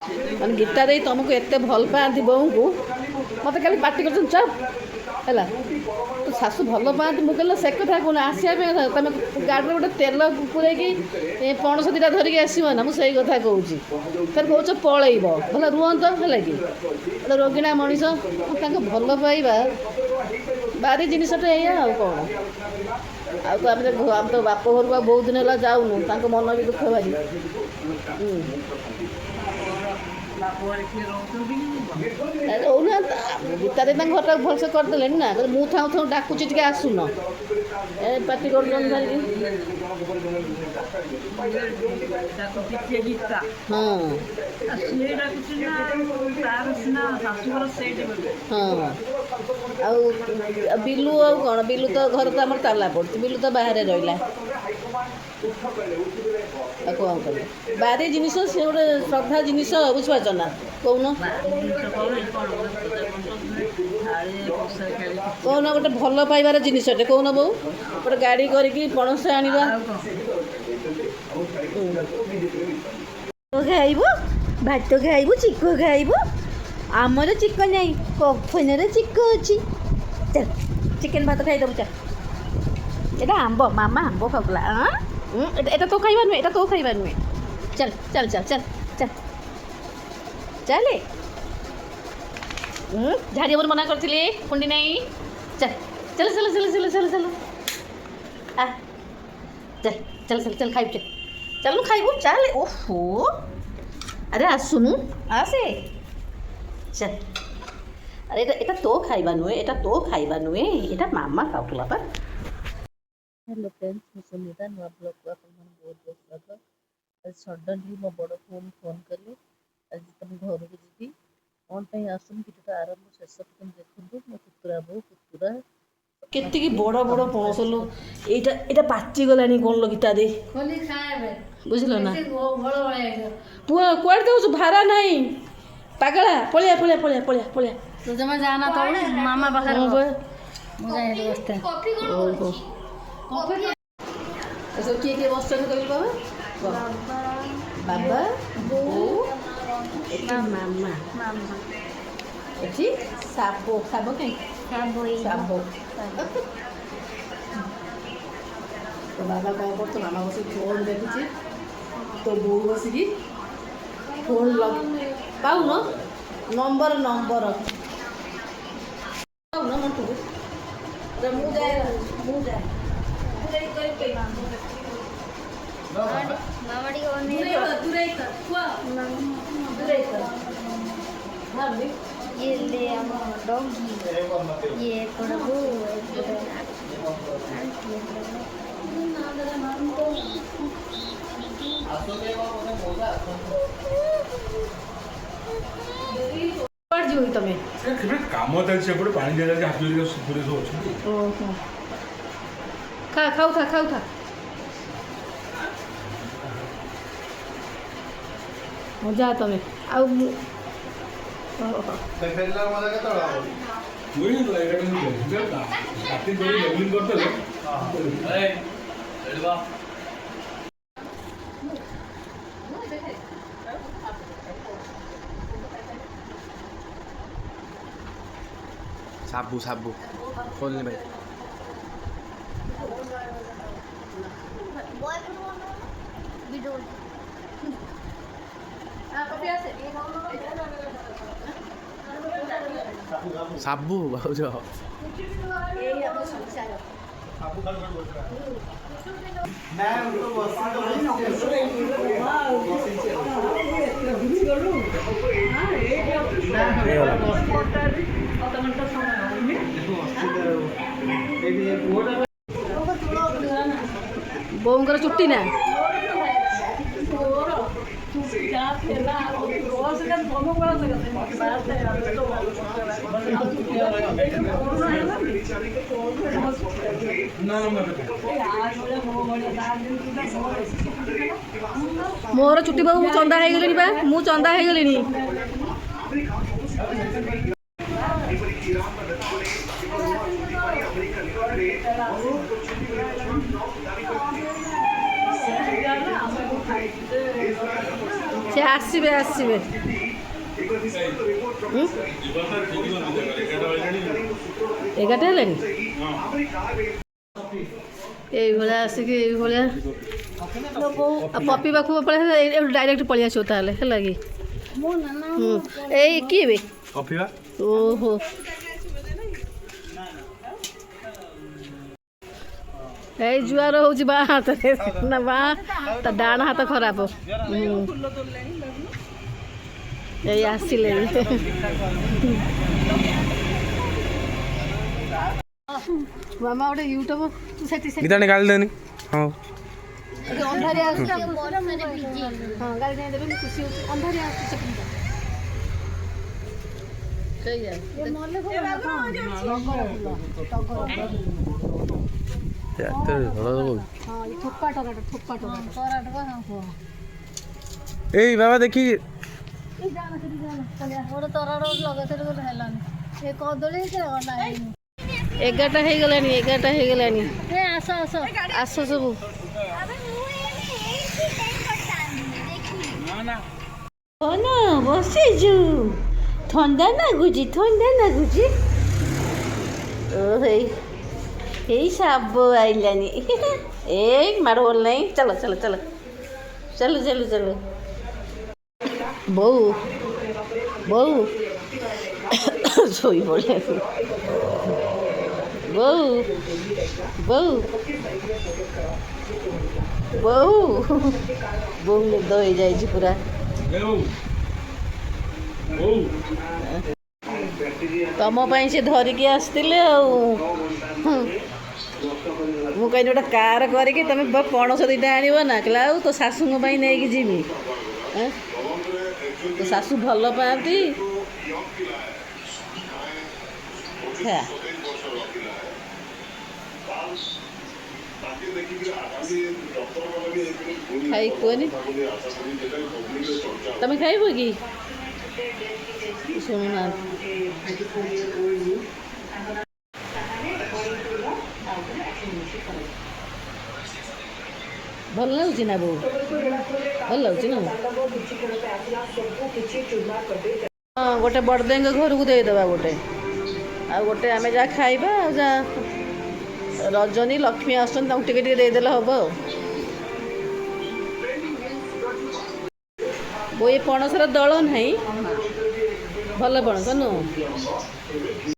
ମାନେ ଗୀତା ଦେଇ ତୁମକୁ ଏତେ ଭଲ ପାଆନ୍ତି ବୋଉଙ୍କୁ, ମୋତେ କାଲି ପାଟି କରୁଛନ୍ତି ଚପ୍ ହେଲା, ତୁ ଶାଶୁ ଭଲ ପାଆନ୍ତି। ମୁଁ କହିଲି ସେ କଥା କହୁନ, ଆସିବା ପାଇଁ ତୁମେ ଗାଡ଼ିରେ ଗୋଟେ ତେଲ ପୁରେଇକି ପଣସ ଦୁଇଟା ଧରିକି ଆସିବ ନା, ମୁଁ ସେଇ କଥା କହୁଛି। ଫେର କହୁଛ ପଳେଇବ, ଭଲ ରୁହନ୍ତ ହେଲା କି, ଗୋଟେ ରୋଗିଣା ମଣିଷ। ତାଙ୍କ ଭଲ ପାଇବା ଭାରି ଜିନିଷଟା ଏଇଆ ଆଉ କ'ଣ। ଆଉ ତ ଆମେ ତ ବାପ ଘରକୁ ଆଉ ବହୁତ ଦିନ ହେଲା ଯାଉନୁ, ତାଙ୍କ ମନ ବି ଦୁଃଖ ଭାରି। ରହୁନାହାନ୍ତି ଗୀତା ଦେଇ ତାଙ୍କ ଘରଟାକୁ ଭଲସେ କରିଦେଲେଣି ନା, ମୁଁ ଥାଉ ଥାଉ ଡାକୁଛି ଟିକେ ଆସୁନ, ଏ ପାଟି କରୁଛନ୍ତି ଧରିକି। ହଁ ହଁ। ଆଉ ବିଲୁ ଆଉ କ'ଣ, ବିଲୁ ତ ଘର ତ ଆମର ତାଲା ପଡ଼ୁଛି, ବିଲୁ ତ ବାହାରେ ରହିଲା। ଆଉ କ'ଣ କରିବ, ବାରି ଜିନିଷ ସେ ଗୋଟେ ଶ୍ରଦ୍ଧା ଜିନିଷ, ବୁଝିପାରୁଛ ନା, କହୁନ କହୁନ ଗୋଟେ ଭଲ ପାଇବାର ଜିନିଷଟେ କହୁନ ବୋଉ, ଗୋଟେ ଗାଡ଼ି କରିକି ପଣସ ଆଣିବା। ଖାଇବୁ ଭାତ, ଖାଇବୁ ଚିକ, ଖାଇବୁ ଆମର ଚିକ ନାହିଁ, କଫନରେ ଚିକ ଅଛି। ଚାଲ ଚିକେନ ଭାତ ଖାଇଦେବୁ ଚାଲ। ଏଇଟା ଆମ୍ବ, ମାମା ଆମ୍ବ ଖାଉଥିଲା। এটা তো খাইবার নয়, এটা তো খাইবার নয়। চল চল চল চল চল চালে। ঝাড়ি আমার মনা করছিলে খুন্ডি নাই। চল চল চল চল চল চল চল চল চল চল চল খাইব, চল খাইব চালে। ওহো আরে আসুনু আসে চল। আরে এটা এটা তো খাইবা নুয়ে, এটা তো খাইবা নুয়ে, এটা মামা খাଉଥିଲା ପା। हेलो फ्रेंड्स, ମୁଁ ସୁନିତା, ନୂଆ ବ୍ଲଗ୍କୁ ଆପଣମାନଙ୍କୁ ବହୁତ ବହୁତ ସ୍ୱାଗତ। ଆଜି ସଡନ୍ଲି ମୋ ବଡ଼ ପୁଅକୁ ଫୋନ୍ କଲି, ଆଜି ତମ ଘରକୁ ଯିବି, କ'ଣ ପାଇଁ ଆସୁନି ଭିଡ଼ିଓଟା ଆରମ୍ଭ ଶେଷ ପର୍ଯ୍ୟନ୍ତ ଦେଖନ୍ତୁ। ମୋ ପୁତୁରା ବୋଉ ପୁତୁରା କେତିକି ବଡ଼ ବଡ଼ ପଣସ ଲୋ, ଏଇଟା ଏଇଟା ପାଚିଗଲାଣି କ'ଣ ଲୋ ଗୀତା ଦେଇ, ବୁଝିଲ ନା। ପୁଅ କୁଆଡ଼େ ଦେଉଛୁ, ଭାରା ନାହିଁ ପାଗଳା, ପଳେଆ ପଳେଆ ପଳେଆ ପଳେଆ ପଳେଆ। ତୁ ଜମା ଯାଆନା ତଳେ ମାମା ପାଖରେ, ମୁଁ ଯାଇ ବସିଥାଏ। ଓହୋ ଏସବୁ କିଏ କିଏ ବସିଛନ୍ତି କହିଲୁ ବାବା? ବାବା ବୋଉ, ଏଠି ମାମା, ଏଠି ଶାବ, ଶାବ କାହିଁ ଶାବ। ତ ବାବା କ'ଣ କରୁଛ, ମାମା ବସିକି ଫୋନ୍ ଦେଖୁଛି, ତୋ ବୋଉ ବସିକି ଫୋନ୍ ପାଉନ ନମ୍ବର ପାଉନ ମଣ୍ଟୁକୁ। ମୁଁ ଯାଏ ମାମା ଟିକେ ये ले डॉगी, ये प्रभु ତମେ କାମ ଚାଲିଛି ଏପଟେ, ପାଣି ଦିଆଯାଉଛି, ହାତ ସୁପୁରେ ସବୁ ଅଛନ୍ତି। ଓହୋ ଖାଉଥା ଖାଉଥା। ମଜା ତମେ ଆଉ साबु साबु खोलने भाई। साबु भाउज ବୋଉଙ୍କର ଚୁଟି ନା ମୋର ଚୁଟି ବାବୁ ମୁଁ ଚନ୍ଦା ହେଇଗଲିଣି ବା, ମୁଁ ଚନ୍ଦା ହେଇଗଲିଣି। ସେ ଆସିବେ ଆସିବେ ଏଗାରଟା ହେଲାଣି এইଭଳିଆ ଆସିକି এইଭଳିଆ ପପି ପାଖକୁ ପଳେଇ ଏଇଠୁ ଡାଇରେକ୍ଟ ପଳେଇ ଆସିବ ତାହେଲେ ହେଲା କି ଏଇ କିଏ ବେ କଫି ବା ଓହୋ ଏଇ ଜୁଆର ହଉଛି ବାଁ ହାତରେ ନା ବାଁ ତା ଡାହାଣ ହାତ ଖରାପ ଏଇ ଆସିଲେ ମାମା ଗୋଟେ ୟୁଟ୍ୟୁବ ସେଠି ଗୀତାଣି ଗାଳି ଦେନି ହଁ ଅନ୍ଧାରିଆ ଆସୁଛି ହଁ ଗାଳି ଦେଇ ଦେବେ ମୁଁ ଖୁସି ହଉଛି ଅନ୍ଧାରିଆ ଆସୁଛି ସେଇଆ ଏଇ ବାବା ଦେଖି ଏଗାରଟା ହେଇଗଲାଣି ଆସ ଆସ ଆସ ସବୁ ନା ବସିଛୁ ଥଣ୍ଡା ଲାଗୁଛି ଏଇ ସାବ ଆଇଲାନି ଏଇ ମାଡ଼ ଗୋଳ ନାହିଁ ଚାଲ ବୋଉ ଶୋଇ ପଡ଼ିଲେ ବୋଉ ନିଦ ହେଇଯାଇଛି ପୁରା ତମ ପାଇଁ ସେ ଧରିକି ଆସିଥିଲେ ଆଉ ମୁଁ କହିଲି ଗୋଟେ କାର କରିକି ତମେ ପଣସ ଦୁଇଟା ଆଣିବ ନା କହିଲା ଆଉ ତୋ ଶାଶୁଙ୍କ ପାଇଁ ନେଇକି ଯିବି ତୋ ଶାଶୁ ଭଲ ପାଆନ୍ତି ଖାଇ କୁହନି ତମେ ଖାଇବ କି ଶୁଣୁନାହାନ୍ତି ଭଲ ଲାଗୁଛି ନା ବୋଉ ଭଲ ଲାଗୁଛି ନା ହଁ ଗୋଟେ ବଡ଼ଦେଙ୍କ ଘରକୁ ଦେଇଦେବା ଗୋଟେ ଆଉ ଗୋଟେ ଆମେ ଯାହା ଖାଇବା ଆଉ ଯାହା ରଜନୀ ଲକ୍ଷ୍ମୀ ଆସୁଛନ୍ତି ତାଙ୍କୁ ଟିକେ ଦେଇଦେଲେ ହେବ ଆଉ ବୋଉ ଏ ପଣସର ଦଳ ନାହିଁ ଭଲ ପଣସ ନୁହଁ